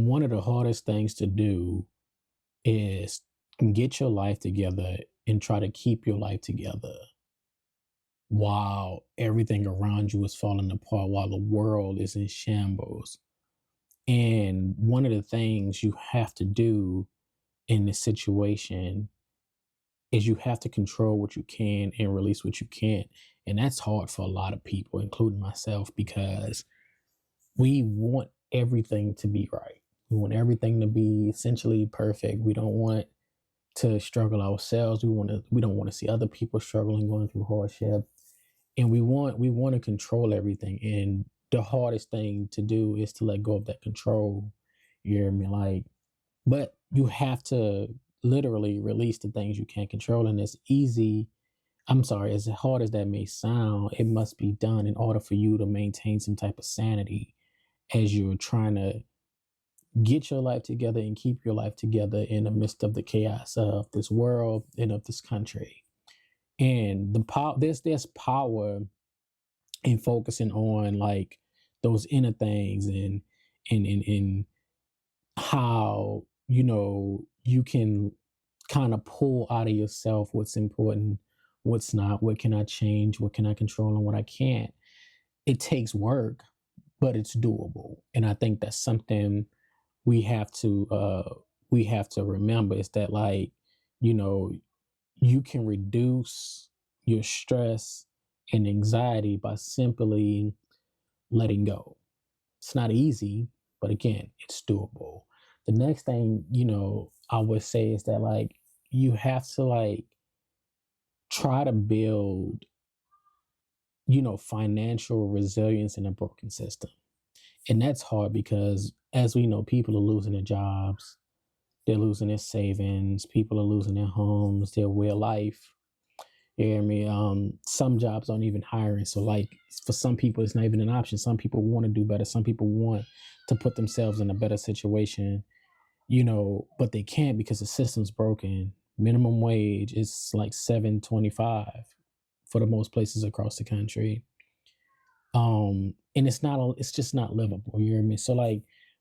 one of the hardest things to do is get your life together and try to keep your life together while everything around you is falling apart, while the world is in shambles. And one of the things you have to do in this situation is you have to control what you can and release what you can't. And that's hard for a lot of people, including myself, because we want everything to be right. We want everything to be essentially perfect. We don't want to struggle ourselves. We don't want to see other people struggling, going through hardship. And we want to control everything. And the hardest thing to do is to let go of that control. You hear me? But you have to literally release the things you can't control. And it's easy. I'm sorry, as hard as that may sound, it must be done in order for you to maintain some type of sanity as you're trying to get your life together and keep your life together in the midst of the chaos of this world and of this country. And there's power in focusing on like those inner things and how you can kind of pull out of yourself what's important, what's not, what can I change, what can I control, and what I can't. It takes work, but it's doable. And I think that's something we have to remember, is that you know you can reduce your stress and anxiety by simply letting go. It's not easy, but again, it's doable. The next thing, I would say is that you have to try to build, financial resilience in a broken system. And that's hard because as we know, people are losing their jobs, they're losing their savings, people are losing their homes, their way of life. You hear me? Some jobs aren't even hiring. So for some people, it's not even an option. Some people want to do better. Some people want to put themselves in a better situation, but they can't because the system's broken. Minimum wage is like $7.25 for the most places across the country. And it's just not livable. You hear me? So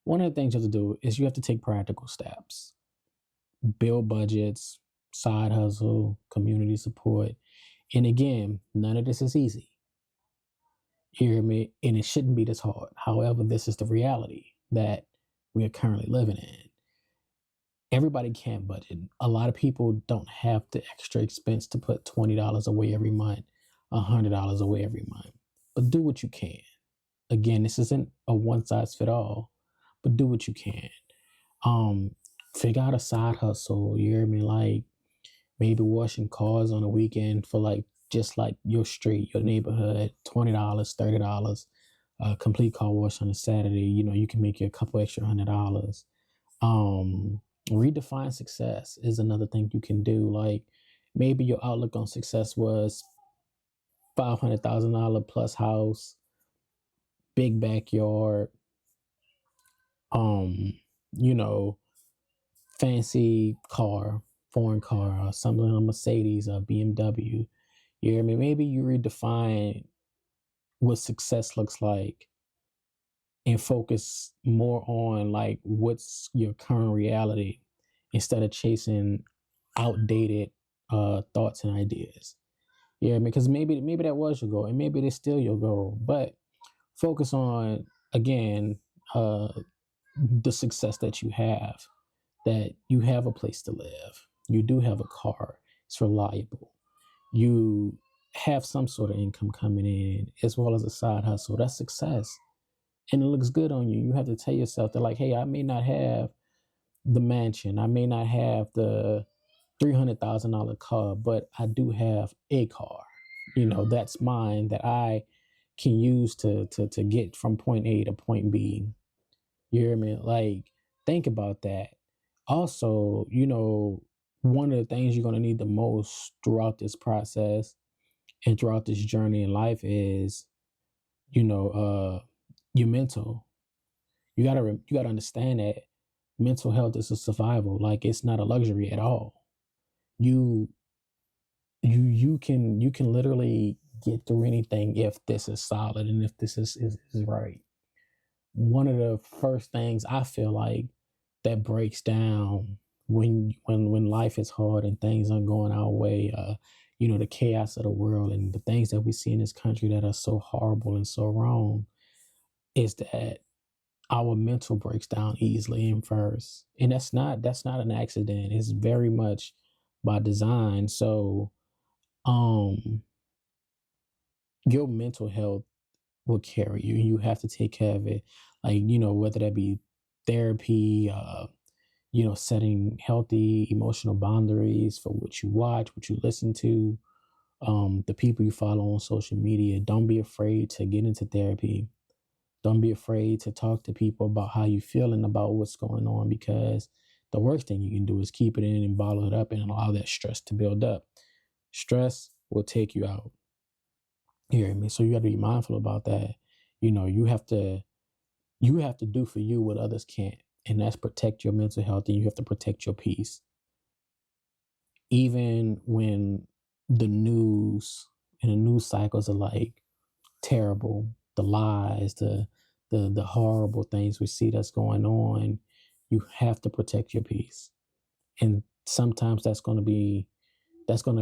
one of the things you have to do is you have to take practical steps, build budgets, side hustle, community support. And again, none of this is easy. You hear me? And it shouldn't be this hard. However, this is the reality that we are currently living in. Everybody can't budget. A lot of people don't have the extra expense to put $20 away every month, $100 away every month. But do what you can. Again, this isn't a one size fit all, but do what you can. Figure out a side hustle. You hear me? Maybe washing cars on a weekend for just your street, your neighborhood, $20, $30. Complete car wash on a Saturday. You can make you a couple extra $100. Redefine success is another thing you can do. Maybe your outlook on success was $500,000 plus house, big backyard, you know, fancy car, foreign car, or something like a Mercedes or BMW. You hear me? Maybe you redefine what success looks like and focus more on what's your current reality instead of chasing outdated thoughts and ideas. Yeah, because maybe that was your goal, and maybe it is still your goal. But focus on again the success that you have. That you have a place to live. You do have a car. It's reliable. You have some sort of income coming in as well as a side hustle. That's success, and it looks good on you. You have to tell yourself that hey, I may not have the mansion. I may not have the $300,000 car, but I do have a car. That's mine that I can use to get from point A to point B. You hear me? Think about that. Also, one of the things you're gonna need the most throughout this process and throughout this journey in life is, your mental. You gotta understand that mental health is a survival. It's not a luxury at all. You you can literally get through anything if this is solid and if this is right. one of the first things I feel like that breaks down when life is hard and things aren't going our way, the chaos of the world and the things that we see in this country that are so horrible and so wrong, is that our mental breaks down easily and first. And that's not an accident. It's very much by design. So um your mental health will carry you. You have to take care of it. Like, whether that be therapy, setting healthy emotional boundaries for what you watch, what you listen to, the people you follow on social media. Don't be afraid to get into therapy. Don't be afraid to talk to people about how you feel and about what's going on, because the worst thing you can do is keep it in and bottle it up and allow that stress to build up. Stress will take you out. You hear me? So you got to be mindful about that. You have to do for you what others can't, and that's protect your mental health, and you have to protect your peace. Even when the news and the news cycles are like terrible, the lies, the horrible things we see that's going on, you have to protect your peace. And sometimes that's going to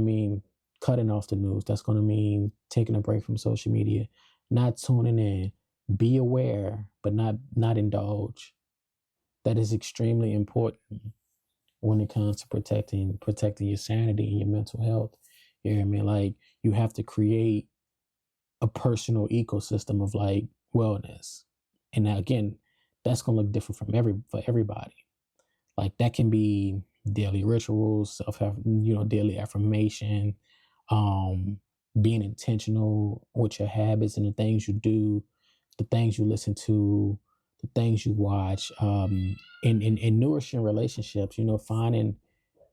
mean cutting off the news. That's going to mean taking a break from social media, not tuning in. Be aware, but not indulge. That is extremely important when it comes to protecting your sanity and your mental health. You know what I mean? Like, you have to create a personal ecosystem of like wellness. And now again, that's gonna look different for everybody. Like, that can be daily rituals, daily affirmation, um, being intentional with your habits and the things you do, the things you listen to, the things you watch, in nourishing relationships, finding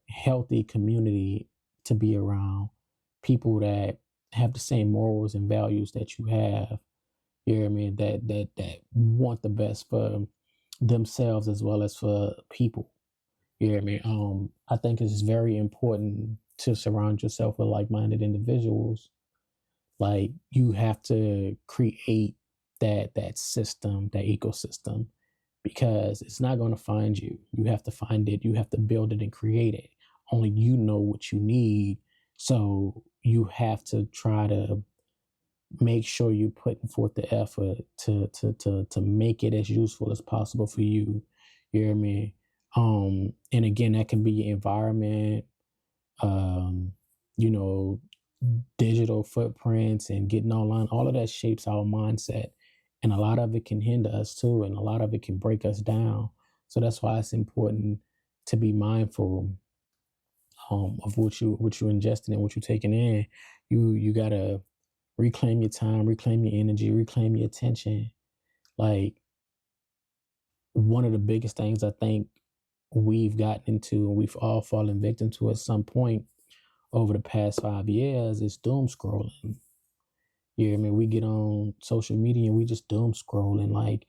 healthy community to be around, people that have the same morals and values that you have. You know what I mean? That want the best for themselves as well as for people. You know what I mean? I think it's very important to surround yourself with like-minded individuals. Like, you have to create that system, that ecosystem, because it's not going to find you. You have to find it. You have to build it and create it. Only you know what you need. So you have to try to make sure you're putting forth the effort to make it as useful as possible for you. You know what I mean? And again, that can be your environment, um, you know, digital footprints and getting online. All of that shapes our mindset. And a lot of it can hinder us too, and a lot of it can break us down. So that's why it's important to be mindful of what you're ingesting and what you're taking in. You gotta reclaim your time, reclaim your energy, reclaim your attention. Like, one of the biggest things I think we've gotten into and we've all fallen victim to at some point over the past 5 years is doom scrolling. Yeah, I mean, we get on social media and we just doom scrolling. Like,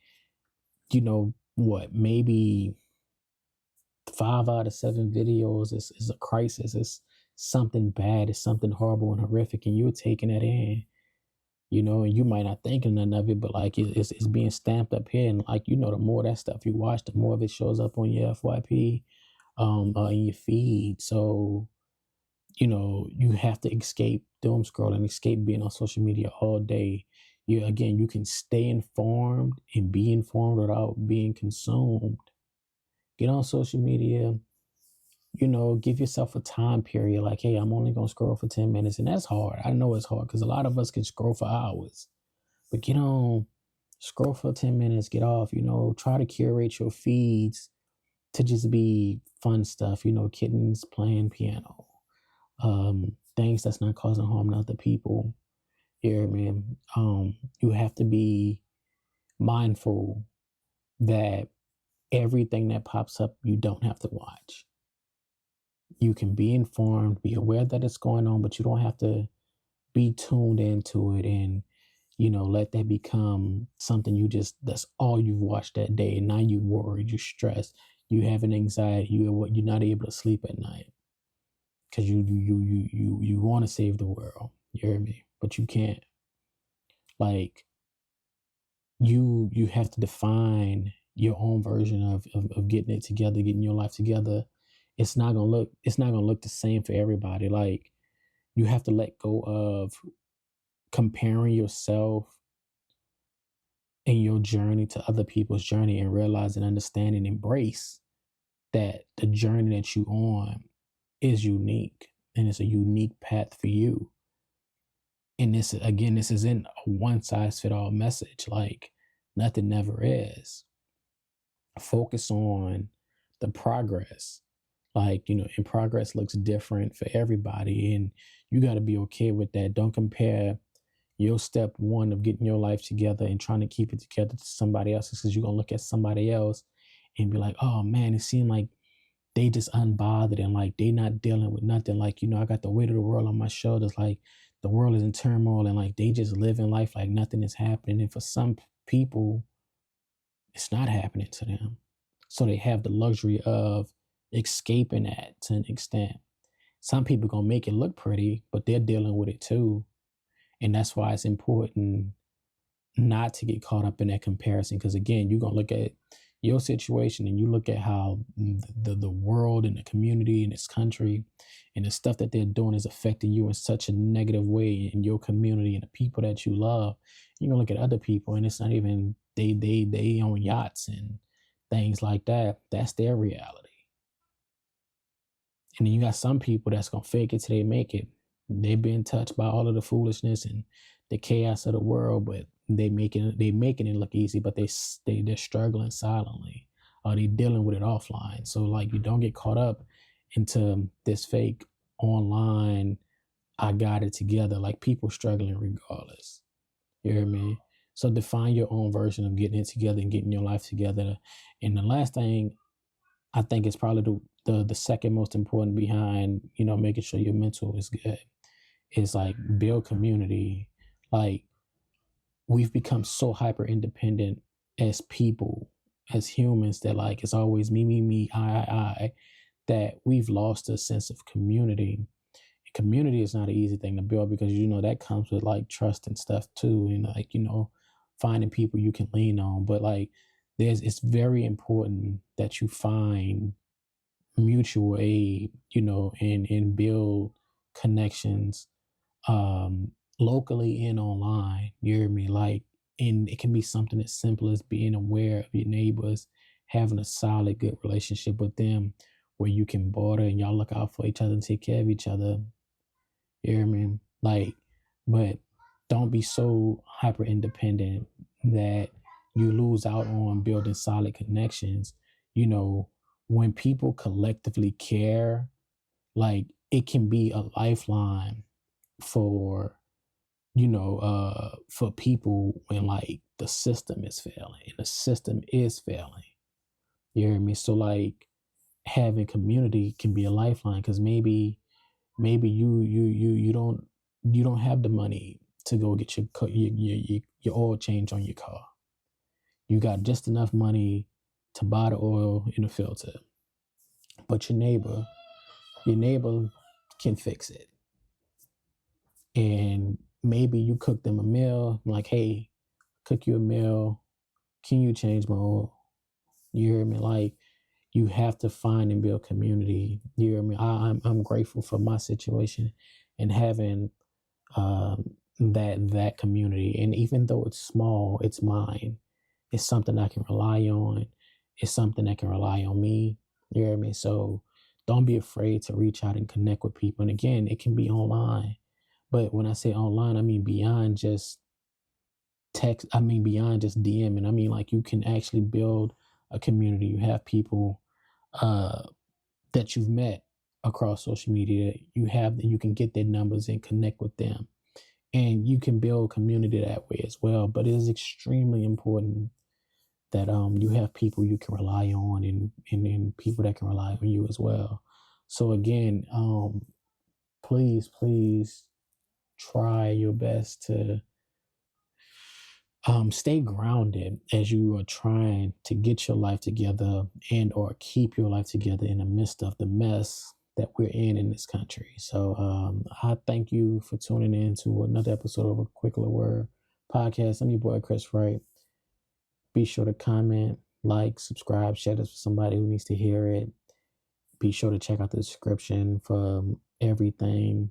what, maybe 5 out of 7 videos is a crisis. It's something bad. It's something horrible and horrific, and you're taking that in. And you might not think of none of it, but like it's being stamped up here, and like the more that stuff you watch, the more of it shows up on your FYP, in your feed. So you have to escape doom scrolling, escape being on social media all day. You can stay informed and be informed without being consumed. Get on social media, give yourself a time period. Like, hey, I'm only gonna scroll for 10 minutes, and that's hard. I know it's hard because a lot of us can scroll for hours. But get on, scroll for 10 minutes, get off, try to curate your feeds to just be fun stuff, kittens playing piano, things that's not causing harm to other people. Yeah, man. You have to be mindful that everything that pops up, you don't have to watch. You can be informed, be aware that it's going on, but you don't have to be tuned into it and let that become something that's all you've watched that day. And now you worried, you stressed, you have an anxiety, you're not able to sleep at night because you want to save the world. You hear me? But you can't. Like, you have to define your own version of getting it together, getting your life together. It's not gonna look the same for everybody. Like, you have to let go of comparing yourself and your journey to other people's journey, and realize and understand and embrace that the journey that you on is unique, and it's a unique path for you. And this isn't a one size fit all message. Like, nothing never is. Focus on the progress. Like, and progress looks different for everybody, and you got to be okay with that. Don't compare your step one of getting your life together and trying to keep it together to somebody else's, because you're gonna look at somebody else and be like, oh man, it seemed like they just unbothered, and like they not dealing with nothing. Like, I got the weight of the world on my shoulders. Like, the world is in turmoil, and like they just living life like nothing is happening. And for some people, it's not happening to them. So they have the luxury of escaping that to an extent. Some people gonna make it look pretty, but they're dealing with it too. And that's why it's important not to get caught up in that comparison. Because again, you're gonna look at your situation, and you look at how the world and the community and this country and the stuff that they're doing is affecting you in such a negative way in your community and the people that you love. You're gonna look at other people, and it's not even they own yachts and things like that. That's their reality. And then you got some people that's gonna fake it till they make it. They've been touched by all of the foolishness and the chaos of the world, but they making it look easy, but they're struggling silently, or they dealing with it offline. So like, you don't get caught up into this fake online, I got it together. Like, people struggling regardless. You hear me? So define your own version of getting it together and getting your life together. And the last thing I think is probably the second most important behind, making sure your mental is good, is like, build community. Like, we've become so hyper independent as people, as humans, that like it's always me, I, that we've lost a sense of community. And community is not an easy thing to build, because that comes with like trust and stuff too, and like, finding people you can lean on. But like, it's very important that you find mutual aid, and build connections, locally and online. You hear me? Like, and it can be something as simple as being aware of your neighbors, having a solid, good relationship with them, where you can barter and y'all look out for each other and take care of each other. You hear me? Like, but don't be so hyper independent that you lose out on building solid connections. When people collectively care, like, it can be a lifeline for for people when like the system is failing, and the system is failing. You hear me? So like, having community can be a lifeline, because maybe you don't have the money to go get your oil change on your car. You got just enough money to buy the oil in the filter, but your neighbor can fix it. And maybe you cook them a meal, like, hey, cook you a meal. Can you change my oil? You hear me? Like, you have to find and build community. You hear me? I'm grateful for my situation and having that community. And even though it's small, it's mine. It's something I can rely on. It's something that can rely on me. You hear me? So don't be afraid to reach out and connect with people. And again, it can be online. But when I say online, I mean beyond just text. I mean beyond just DMing. I mean, like, you can actually build a community. You have people uh, that you've met across social media. You can get their numbers and connect with them, and you can build community that way as well. But it is extremely important that you have people you can rely on, and people that can rely on you as well. So again, please try your best to stay grounded as you are trying to get your life together and or keep your life together in the midst of the mess that we're in this country. So I thank you for tuning in to another episode of A Quick Little Word podcast. I'm your boy Chris Wright. Be sure to comment, like, subscribe, share this with somebody who needs to hear it. Be sure to check out the description for everything.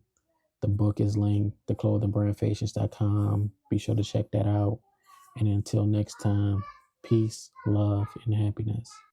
The book is linked, theclothingbrandfacients.com. Be sure to check that out. And until next time, peace, love, and happiness.